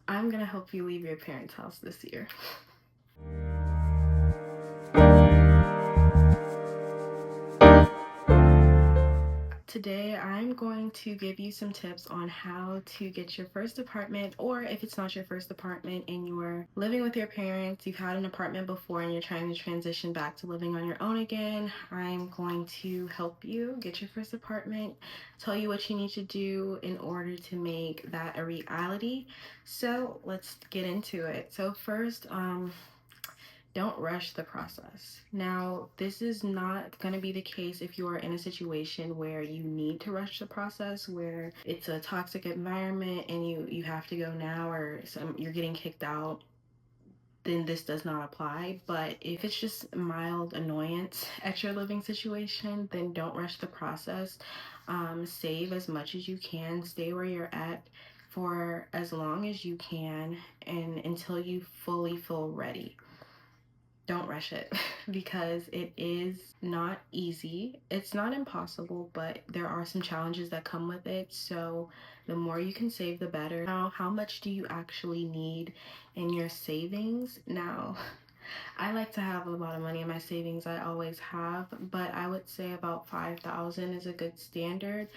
I'm gonna help you leave your parents' house this year. Today, I'm going to give you some tips on how to get your first apartment, or if it's not your first apartment and you're living with your parents, you've had an apartment before and you're trying to transition back to living on your own again. I'm going to help you get your first apartment, tell you what you need to do in order to make that a reality. So let's get into it. So first, don't rush the process. Now, this is not going to be the case if you are in a situation where you need to rush the process, where it's a toxic environment and you have to go now, or you're getting kicked out. Then this does not apply. But if it's just mild annoyance at your living situation, then don't rush the process. Save as much as you can, stay where you're at for as long as you can, and until you fully feel ready. Don't rush it because it is not easy. It's not impossible, but there are some challenges that come with it. So the more you can save, the better. Now, how much do you actually need in your savings? Now, I like to have a lot of money in my savings. I always have, but I would say about 5,000 is a good standard.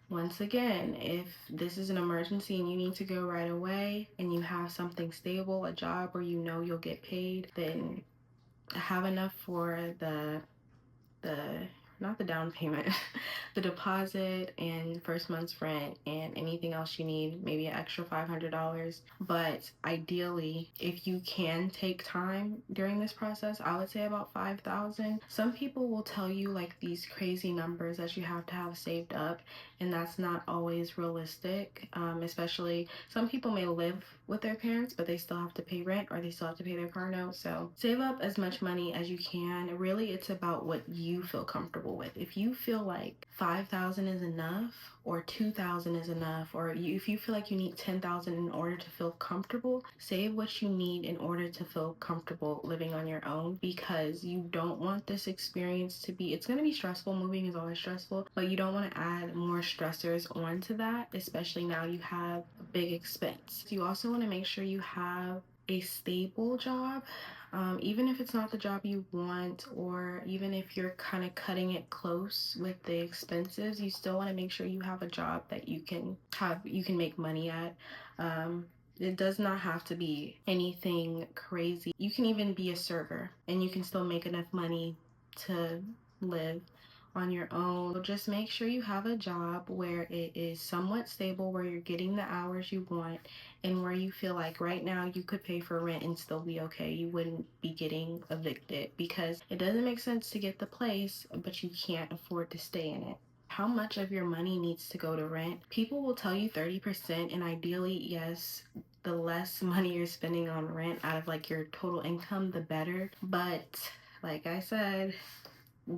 Once again, if this is an emergency and you need to go right away and you have something stable, a job where you know you'll get paid, then have enough for the not the down payment, the deposit and first month's rent and anything else you need, maybe an extra $500. But ideally, if you can take time during this process, I would say about 5,000. Some people will tell you like these crazy numbers that you have to have saved up, and that's not always realistic. Especially some people may live with their parents, but they still have to pay rent or they still have to pay their car note. So save up as much money as you can. Really, it's about what you feel comfortable with. If you feel like 5,000 is enough, or 2,000 is enough, or if you feel like you need 10,000 in order to feel comfortable, save what you need in order to feel comfortable living on your own, because you don't want this experience to be, it's going to be stressful. Moving is always stressful, but you don't want to add more stressors onto that, especially now you have a big expense. You also want to make sure you have a stable job, even if it's not the job you want, or even if you're kind of cutting it close with the expenses, you still want to make sure you have a job that you can make money at. It does not have to be anything crazy. You can even be a server and you can still make enough money to live on your own. So just make sure you have a job where it is somewhat stable, where you're getting the hours you want, and where you feel like right now you could pay for rent and still be okay. You wouldn't be getting evicted, because it doesn't make sense to get the place, but you can't afford to stay in it. How much of your money needs to go to rent? People will tell you 30%, and ideally, yes, the less money you're spending on rent out of like your total income, the better. But like I said,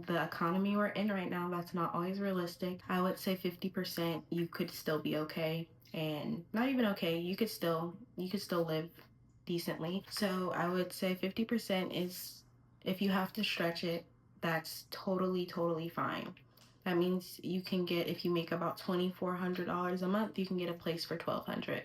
the economy we're in right now, that's not always realistic. I would say 50%, you could still be okay. And not even okay, you could still live decently. So I would say 50% is, if you have to stretch it, that's totally fine. That means you can get, if you make about $2,400 a month, you can get a place for 1,200.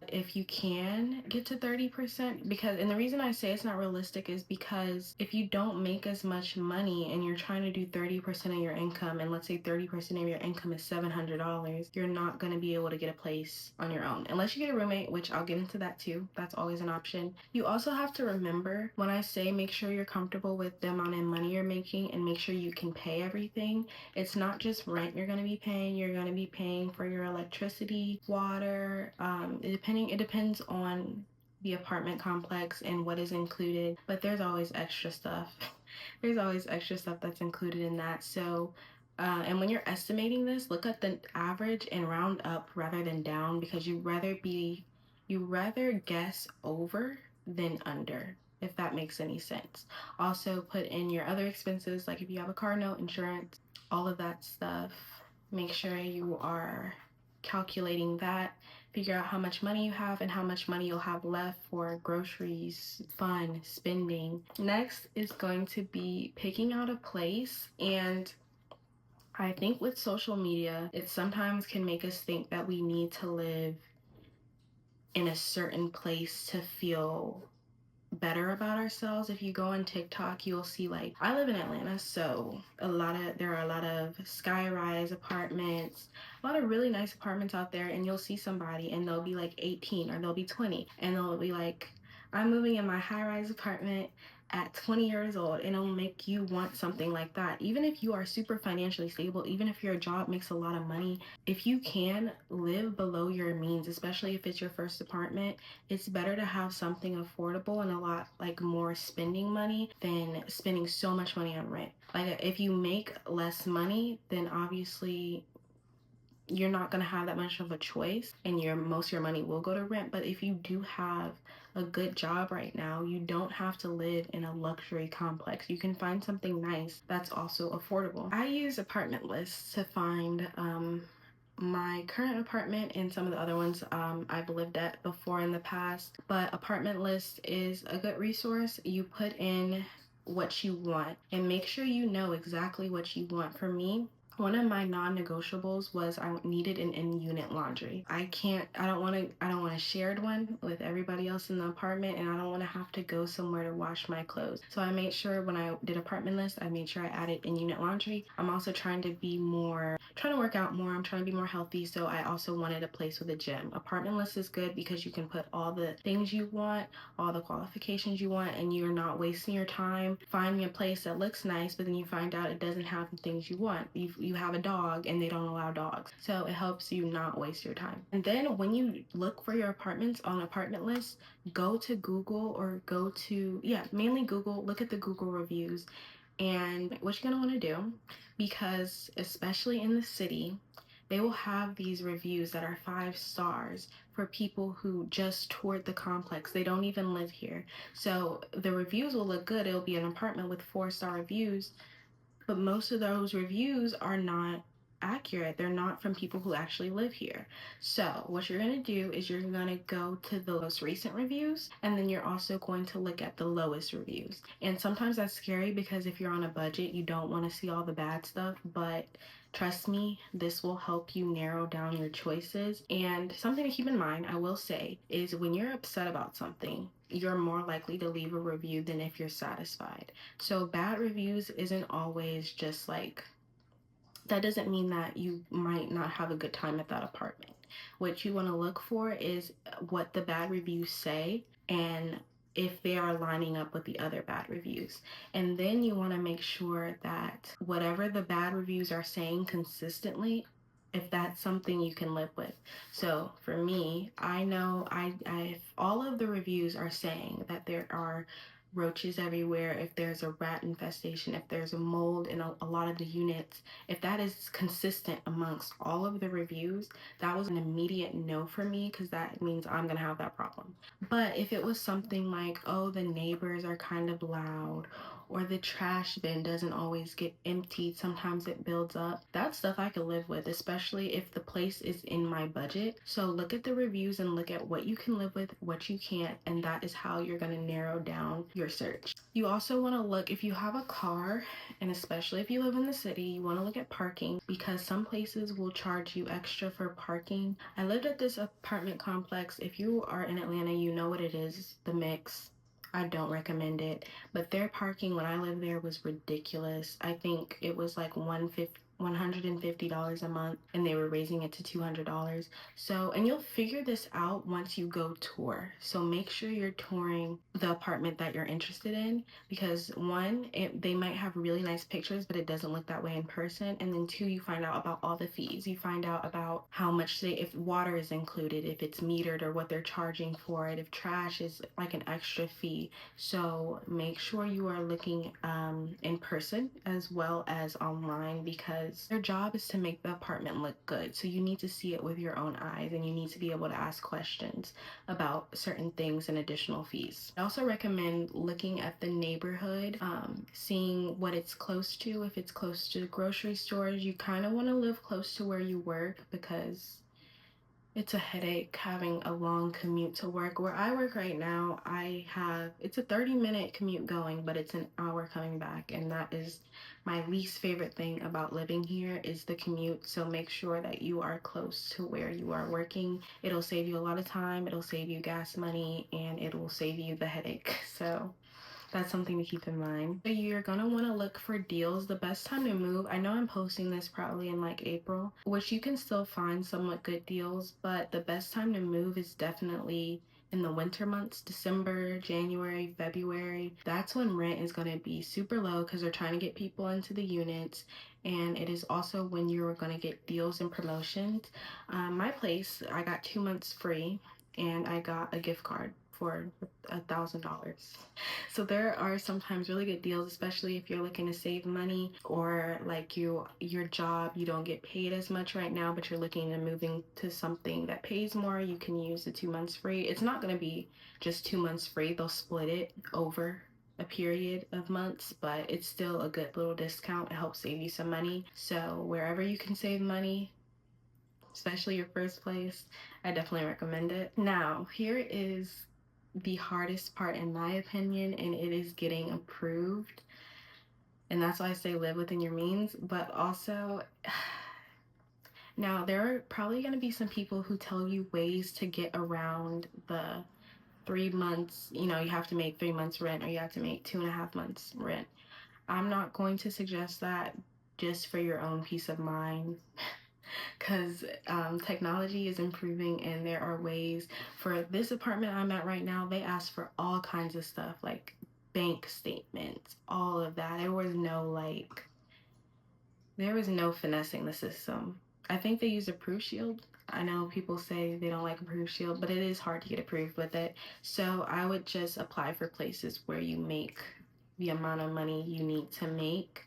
If you can get to 30%, because, and the reason I say it's not realistic is because if you don't make as much money and you're trying to do 30% of your income, and let's say 30% of your income is $700, you're not going to be able to get a place on your own unless you get a roommate, which I'll get into that too. That's always an option. You also have to remember, when I say make sure you're comfortable with the amount of money you're making and make sure you can pay everything, it's not just rent you're going to be paying. You're going to be paying for your electricity, water, it depends on the apartment complex and what is included, but there's always extra stuff. There's always extra stuff that's included in that. So and when you're estimating this, look at the average and round up rather than down, because you rather guess over than under, if that makes any sense. Also put in your other expenses, like if you have a car note, insurance, all of that stuff. Make sure you are calculating that. Figure out how much money you have and how much money you'll have left for groceries, fun, spending. Next is going to be picking out a place. And I think with social media, it sometimes can make us think that we need to live in a certain place to feel better about ourselves. If you go on TikTok, you'll see, like, I live in Atlanta, so there are a lot of sky-rise apartments, a lot of really nice apartments out there, and you'll see somebody and they'll be like 18 or they'll be 20 and they'll be like, I'm moving in my high-rise apartment at 20 years old, and it'll make you want something like that. Even if you are super financially stable, even if your job makes a lot of money, if you can live below your means, especially if it's your first apartment, it's better to have something affordable and a lot like more spending money than spending so much money on rent. Like, if you make less money, then obviously you're not going to have that much of a choice, and most of your money will go to rent. But if you do have a good job right now, you don't have to live in a luxury complex. You can find something nice that's also affordable. I use Apartment Lists to find my current apartment and some of the other ones I've lived at before in the past. But Apartment List is a good resource. You put in what you want and make sure you know exactly what you want. For me, one of my non-negotiables was I needed an in-unit laundry. I don't want a shared one with everybody else in the apartment, and I don't want to have to go somewhere to wash my clothes. So I made sure when I did Apartment List, I made sure I added in-unit laundry. I'm also trying to work out more. I'm trying to be more healthy, so I also wanted a place with a gym. Apartment List is good because you can put all the things you want, all the qualifications you want, and you're not wasting your time finding a place that looks nice, but then you find out it doesn't have the things you want. You have a dog and they don't allow dogs. So it helps you not waste your time. And then when you look for your apartments on Apartment List, go to Google or mainly Google, look at the Google reviews. And what you're gonna want to do, because especially in the city, they will have these reviews that are 5 stars for people who just toured the complex. They don't even live here. So the reviews will look good. It'll be an apartment with 4-star reviews, but most of those reviews are not accurate. They're not from people who actually live here. So what you're going to do is you're going to go to the most recent reviews, and then you're also going to look at the lowest reviews. And sometimes that's scary because if you're on a budget, you don't want to see all the bad stuff, but trust me, this will help you narrow down your choices. And something to keep in mind, I will say, is when you're upset about something, you're more likely to leave a review than if you're satisfied. So bad reviews isn't always just like, that doesn't mean that you might not have a good time at that apartment. What you want to look for is what the bad reviews say and if they are lining up with the other bad reviews. And then you want to make sure that whatever the bad reviews are saying consistently, if that's something you can live with. So for me, I know if all of the reviews are saying that there are roaches everywhere, if there's a rat infestation, if there's a mold in a lot of the units, if that is consistent amongst all of the reviews, that was an immediate no for me, because that means I'm gonna have that problem. But if it was something like, oh, the neighbors are kind of loud, or the trash bin doesn't always get emptied, sometimes it builds up, that stuff I could live with, especially if the place is in my budget. So look at the reviews and look at what you can live with, what you can't, and that is how you're going to narrow down your search. You also want to look, if you have a car, and especially if you live in the city, you want to look at parking, because some places will charge you extra for parking. I lived at this apartment complex. If you are in Atlanta, you know what it is, the Mix. I don't recommend it, but their parking when I lived there was ridiculous. I think it was like $150 a month, and they were raising it to $200. So, and you'll figure this out once you go tour. So make sure you're touring the apartment that you're interested in, because one, they might have really nice pictures, but it doesn't look that way in person. And then two, you find out about all the fees. You find out about how much if water is included, if it's metered or what they're charging for it, if trash is like an extra fee. So make sure you are looking in person as well as online, because their job is to make the apartment look good. So you need to see it with your own eyes, and you need to be able to ask questions about certain things and additional fees. I also recommend looking at the neighborhood, seeing what it's close to. If it's close to grocery stores, you kind of want to live close to where you work, because It's a headache having a long commute to work. Where I work right now, it's a 30-minute commute going, but it's an hour coming back. And that is my least favorite thing about living here is the commute. So make sure that you are close to where you are working. It'll save you a lot of time, it'll save you gas money, and it will save you the headache. So that's something to keep in mind. So you're gonna want to look for deals. The best time to move, I know I'm posting this probably in like April, which you can still find somewhat good deals, but the best time to move is definitely in the winter months, December, January, February. That's when rent is going to be super low because they're trying to get people into the units. And it is also when you're going to get deals and promotions. My place, I got 2 months free and I got a gift card for $1,000. So there are sometimes really good deals, especially if you're looking to save money, or like your job, you don't get paid as much right now, but you're looking to moving to something that pays more. You can use the 2 months free. It's not going to be just 2 months free. They'll split it over a period of months, but it's still a good little discount. It helps save you some money. So wherever you can save money, especially your first place, I definitely recommend it. Now, here is the hardest part in my opinion, and it is getting approved. And that's why I say live within your means, but also now there are probably going to be some people who tell you ways to get around the 3 months, you have to make 3 months rent or you have to make 2.5 months rent. I'm not going to suggest that, just for your own peace of mind, because technology is improving and there are ways. For this apartment I'm at right now, they ask for all kinds of stuff like bank statements, all of that. There was no finessing the system. I think they use a proof shield. I know people say they don't like a proof shield, but it is hard to get approved with it. So I would just apply for places where you make the amount of money you need to make.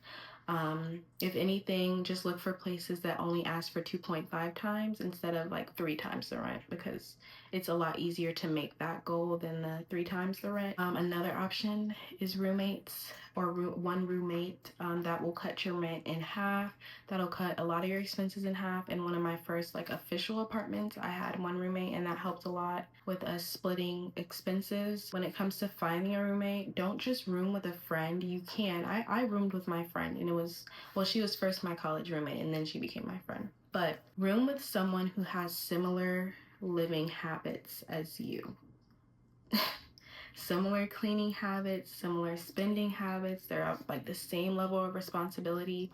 If anything, just look for places that only ask for 2.5 times instead of like 3 times the rent, because it's a lot easier to make that goal than the 3 times the rent. Another option is roommates, or one roommate. That will cut your rent in half. That'll cut a lot of your expenses in half. In one of my first like official apartments, I had one roommate and that helped a lot with us splitting expenses. When it comes to finding a roommate, don't just room with a friend. You can. I roomed with my friend, and she was first my college roommate and then she became my friend. But room with someone who has similar living habits as you. Similar cleaning habits, similar spending habits. They're like the same level of responsibility.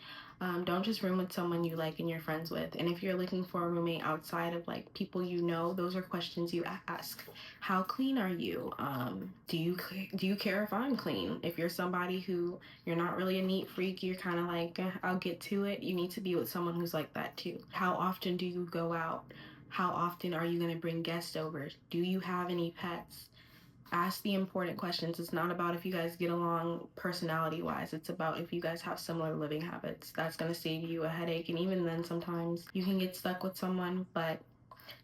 Don't just room with someone you like and you're friends with. And if you're looking for a roommate outside of like people those are questions you ask. How clean are you? Do you care if I'm clean? If you're somebody who you're not really a neat freak, you're kind of like, I'll get to it. You need to be with someone who's like that too. How often do you go out? How often are you going to bring guests over? Do you have any pets? Ask the important questions. It's not about if you guys get along personality wise. It's about if you guys have similar living habits. That's going to save you a headache. And even then, sometimes you can get stuck with someone, but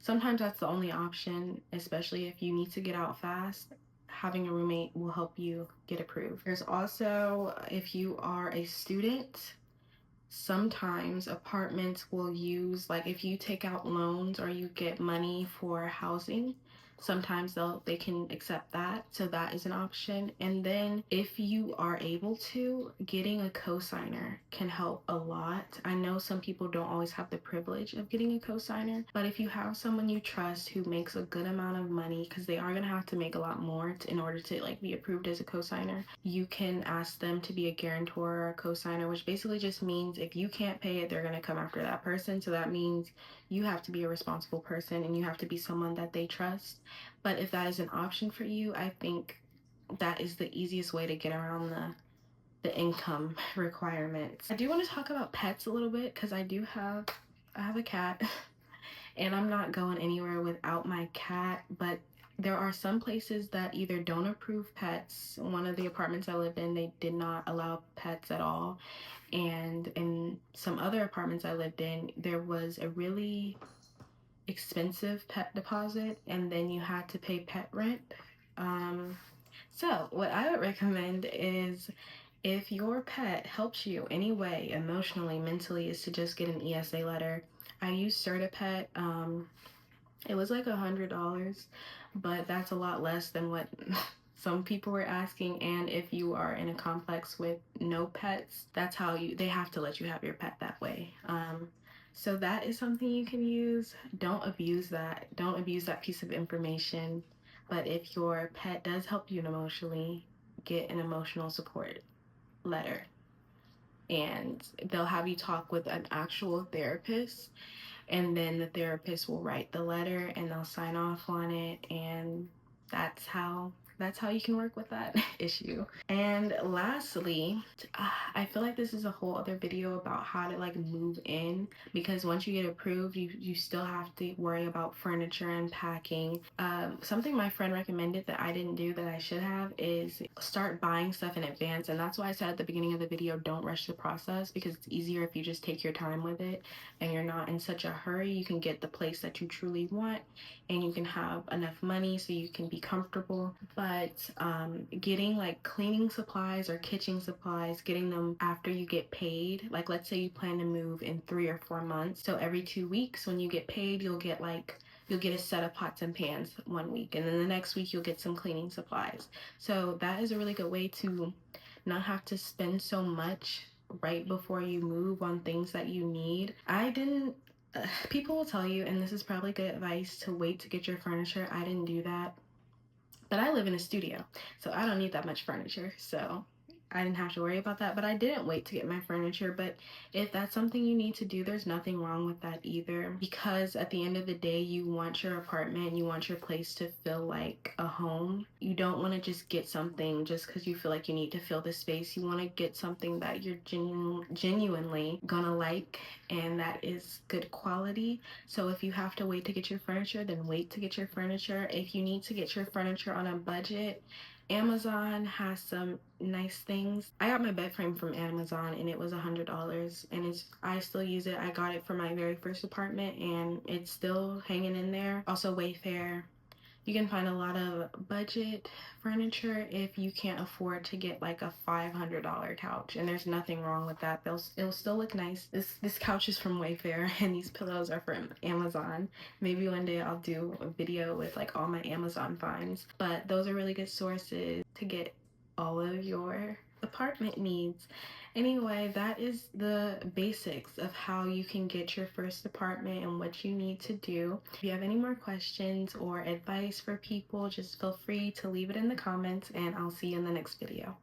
sometimes that's the only option, especially if you need to get out fast. Having a roommate will help you get approved. There's also, if you are a student, sometimes apartments will use, like if you take out loans or you get money for housing, sometimes they can accept that, so that is an option. And then if you are able to, getting a cosigner can help a lot. I know some people don't always have the privilege of getting a cosigner, but if you have someone you trust who makes a good amount of money, because they are going to have to make a lot more in order to like be approved as a cosigner, you can ask them to be a guarantor or a cosigner, which basically just means if you can't pay it, they're going to come after that person. So that means you have to be a responsible person and you have to be someone that they trust. But if that is an option for you, I think that is the easiest way to get around the income requirements. I do want to talk about pets a little bit because I have a cat and I'm not going anywhere without my cat, but there are some places that either don't approve pets. One of the apartments I lived in, they did not allow pets at all. And in some other apartments I lived in, there was a really expensive pet deposit and then you had to pay pet rent. So what I would recommend is, if your pet helps you any way, emotionally, mentally, is to just get an ESA letter. I use CertaPet. It was like $100, but that's a lot less than what some people were asking. And if you are in a complex with no pets, that's how they have to let you have your pet that way. So that is something you can use. Don't abuse that. Don't abuse that piece of information. But if your pet does help you emotionally, get an emotional support letter. And they'll have you talk with an actual therapist, and then the therapist will write the letter and they'll sign off on it, and that's how you can work with that issue. And lastly, I feel like this is a whole other video about how to like move in, because once you get approved, you still have to worry about furniture and packing. Something my friend recommended that I didn't do that I should have is start buying stuff in advance. And that's why I said at the beginning of the video, don't rush the process, because it's easier if you just take your time with it and you're not in such a hurry. You can get the place that you truly want, and you can have enough money so you can be comfortable. But getting like cleaning supplies or kitchen supplies, getting them after you get paid. Like let's say you plan to move in 3 or 4 months, so every 2 weeks when you get paid, you'll get a set of pots and pans 1 week, and then the next week you'll get some cleaning supplies. So that is a really good way to not have to spend so much right before you move on things that you need. I didn't people will tell you, and this is probably good advice, to wait to get your furniture. I didn't do that, but I live in a studio, so I don't need that much furniture, so I didn't have to worry about that. But I didn't wait to get my furniture. But if that's something you need to do, there's nothing wrong with that either, because at the end of the day, you want your apartment, you want your place to feel like a home. You don't want to just get something just because you feel like you need to fill the space. You want to get something that you're genuinely gonna like and that is good quality. So if you have to wait to get your furniture, then wait to get your furniture. If you need to get your furniture on a budget, Amazon has some nice things. I got my bed frame from Amazon and it was $100, and I still use it. I got it for my very first apartment and it's still hanging in there. Also Wayfair. You can find a lot of budget furniture if you can't afford to get like a $500 couch, and there's nothing wrong with that. It'll still look nice. This couch is from Wayfair and these pillows are from Amazon. Maybe one day I'll do a video with like all my Amazon finds, but those are really good sources to get all of your apartment needs. Anyway, that is the basics of how you can get your first apartment and what you need to do. If you have any more questions or advice for people, just feel free to leave it in the comments, and I'll see you in the next video.